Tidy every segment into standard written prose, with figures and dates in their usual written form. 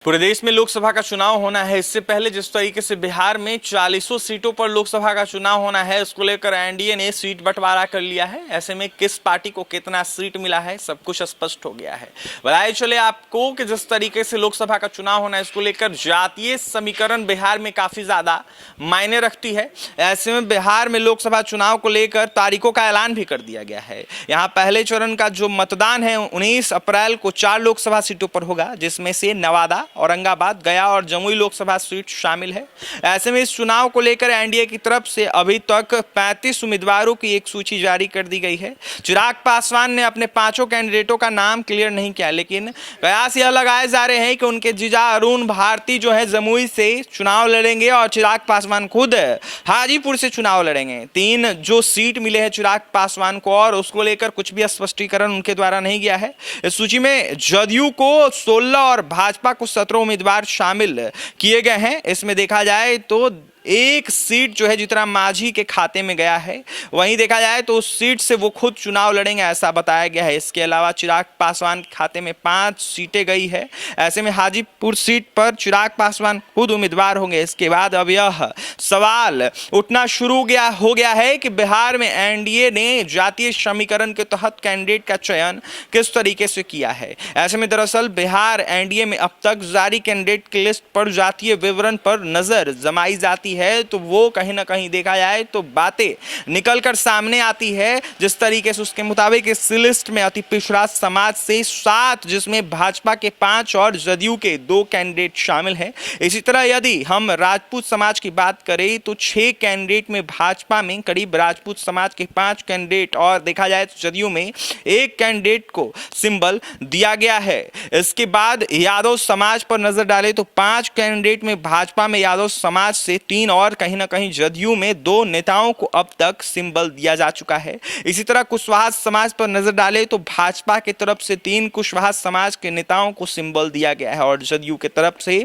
पूरे देश में लोकसभा का चुनाव होना है। इससे पहले जिस तरीके से बिहार में 40 सीटों पर लोकसभा का चुनाव होना है, उसको लेकर एनडीए ने सीट बंटवारा कर लिया है। ऐसे में किस पार्टी को कितना सीट मिला है, सब कुछ स्पष्ट हो गया है। बताइए चले आपको कि जिस तरीके से लोकसभा का चुनाव होना है, इसको लेकर जातीय समीकरण बिहार में काफी ज्यादा मायने रखती है। ऐसे में बिहार में लोकसभा चुनाव को लेकर तारीखों का ऐलान भी कर दिया गया है। यहाँ पहले चरण का जो मतदान है 19 अप्रैल को 4 लोकसभा सीटों पर होगा, जिसमें से नवादा, औरंगाबाद, गया और जमुई लोकसभा सीट शामिल है। ऐसे में इस चुनाव को लेकर एनडीए की तरफ से अभी तक 35 उम्मीदवारों की एक सूची जारी कर दी गई है। चिराग पासवान ने अपने 5 कैंडिडेटों का नाम क्लियर नहीं किया, लेकिन कयास यह लगाए जा रहे हैं कि उनके जीजा अरुण भारती जो है जमुई से चुनाव लड़ेंगे और चिराग पासवान खुद हाजीपुर से चुनाव लड़ेंगे। 3 जो सीट मिले हैं चिराग पासवान को, और उसको लेकर कुछ भी स्पष्टीकरण उनके द्वारा नहीं किया है। इस सूची में जदयू को 16 और भाजपा को 17 उम्मीदवार शामिल किए गए हैं। इसमें देखा जाए तो एक सीट जो है जीतराम मांझी के खाते में गया है। वहीं देखा जाए तो उस सीट से वो खुद चुनाव लड़ेंगे, ऐसा बताया गया है। इसके अलावा चिराग पासवान के खाते में 5 सीटें गई है। ऐसे में हाजीपुर सीट पर चिराग पासवान खुद उम्मीदवार होंगे। इसके बाद अब यह सवाल उठना शुरू हो गया है कि बिहार में एनडीए ने जातीय समीकरण के तहत कैंडिडेट का चयन किस तरीके से किया है। ऐसे में दरअसल बिहार एनडीए में अब तक जारी कैंडिडेट की लिस्ट पर जातीय विवरण पर नजर जमाई जाती है, तो वो कहीं ना कहीं देखा जाए तो बातें निकलकर सामने आती है। जिस तरीके से उसके मुताबिक इस लिस्ट में अति पिछड़ा समाज से 7, जिसमें भाजपा के 5 और जदयू के 2 कैंडिडेट शामिल हैं। इसी तरह यदि हम राजपूत समाज की बात करें तो 6 कैंडिडेट में भाजपा में करीब राजपूत समाज के 5 कैंडिडेट, और देखा जाए तो जदयू में 1 कैंडिडेट को सिंबल दिया गया है। इसके बाद यादव समाज पर नजर डालें तो 5 कैंडिडेट में भाजपा में यादव समाज से 3 और कहीं ना कहीं जदयू में 2 नेताओं को अब तक सिंबल दिया जा चुका है। इसी तरह कुशवाहा समाज पर नजर डालें तो भाजपा की तरफ से 3 कुशवाहा समाज के नेताओं को सिंबल दिया गया है और जदयू की तरफ से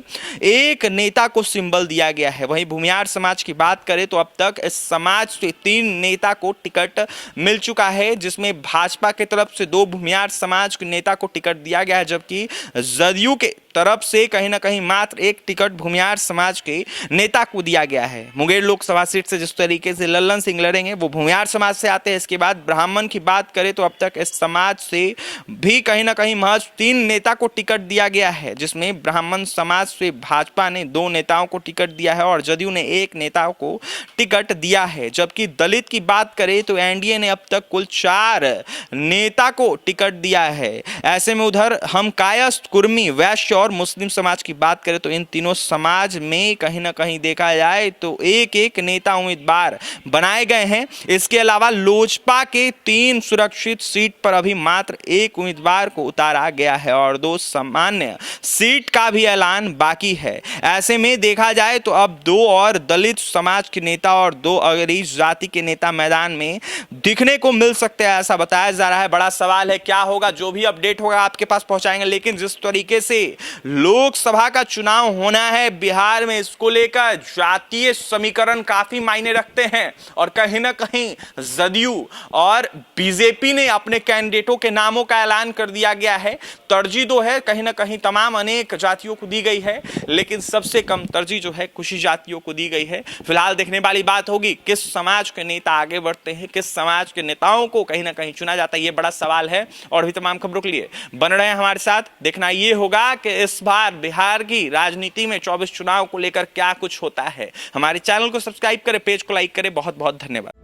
1 नेता को सिंबल दिया गया है। वहीं भूमियार समाज की बात करें तो अब तक इस समाज से 3 नेता को टिकट मिल चुका है, जिसमें भाजपा की तरफ से 2 भूमियार समाज के नेता को टिकट दिया गया है, जबकि जदयू के तरफ से कहीं ना कहीं मात्र 1 टिकट भूमियार समाज के नेता को दिया गया है। मुंगेर लोकसभा सीट से जिस तरीके से लल्लन सिंह लड़ेंगे वो भूमियार समाज से आते हैं। इसके बाद ब्राह्मण की बात करें तो अब तक इस समाज से भी कहीं ना कहीं महज 3 नेता को टिकट दिया गया है, जिसमें ब्राह्मण समाज से भाजपा ने 2 नेताओं को टिकट दिया है और जदयू ने 1 नेता को टिकट दिया है। जबकि दलित की बात करें तो एनडीए ने अब तक कुल 4 नेता को टिकट दिया है। ऐसे में उधर हम कायस्थ, कुर्मी, वैश्य और मुस्लिम समाज की बात करें तो इन तीनों समाज में कहीं ना कहीं देखा जाए तो 1-1 नेता उम्मीदवार बनाए गए हैं। इसके अलावा लोजपा के 3 सुरक्षित सीट पर अभी मात्र 1 उम्मीदवार को उतारा गया है और 2 सामान्य सीट का भी ऐलान बाकी है। ऐसे में देखा जाए तो अब 2 और दलित समाज के नेता और 2 अगरीब जाति के नेता मैदान में दिखने को मिल सकते हैं, ऐसा बताया जा रहा है। बड़ा सवाल है क्या होगा, जो भी अपडेट होगा आपके पास पहुंचाएंगे। लेकिन जिस तरीके से लोकसभा का चुनाव होना है बिहार में, इसको लेकर जातीय समीकरण काफी मायने रखते हैं और कहीं ना कहीं जदयू और बीजेपी ने अपने कैंडिडेटों के नामों का ऐलान कर दिया गया है। तरजीह जो है कहीं ना कहीं तमाम अनेक जातियों को दी गई है, लेकिन सबसे कम तरजीह जो है कुछ ही जातियों को दी गई है। फिलहाल देखने वाली बात होगी किस समाज के नेता आगे बढ़ते हैं, किस समाज के नेताओं को कहीं ना कहीं चुना जाता है, ये बड़ा सवाल है। और भी तमाम खबरों के लिए बन रहे हैं हमारे साथ। देखना ये होगा कि इस बार बिहार की राजनीति में 24 चुनाव को लेकर क्या कुछ होता है। हमारे चैनल को सब्सक्राइब करें, पेज को लाइक करें। बहुत बहुत धन्यवाद।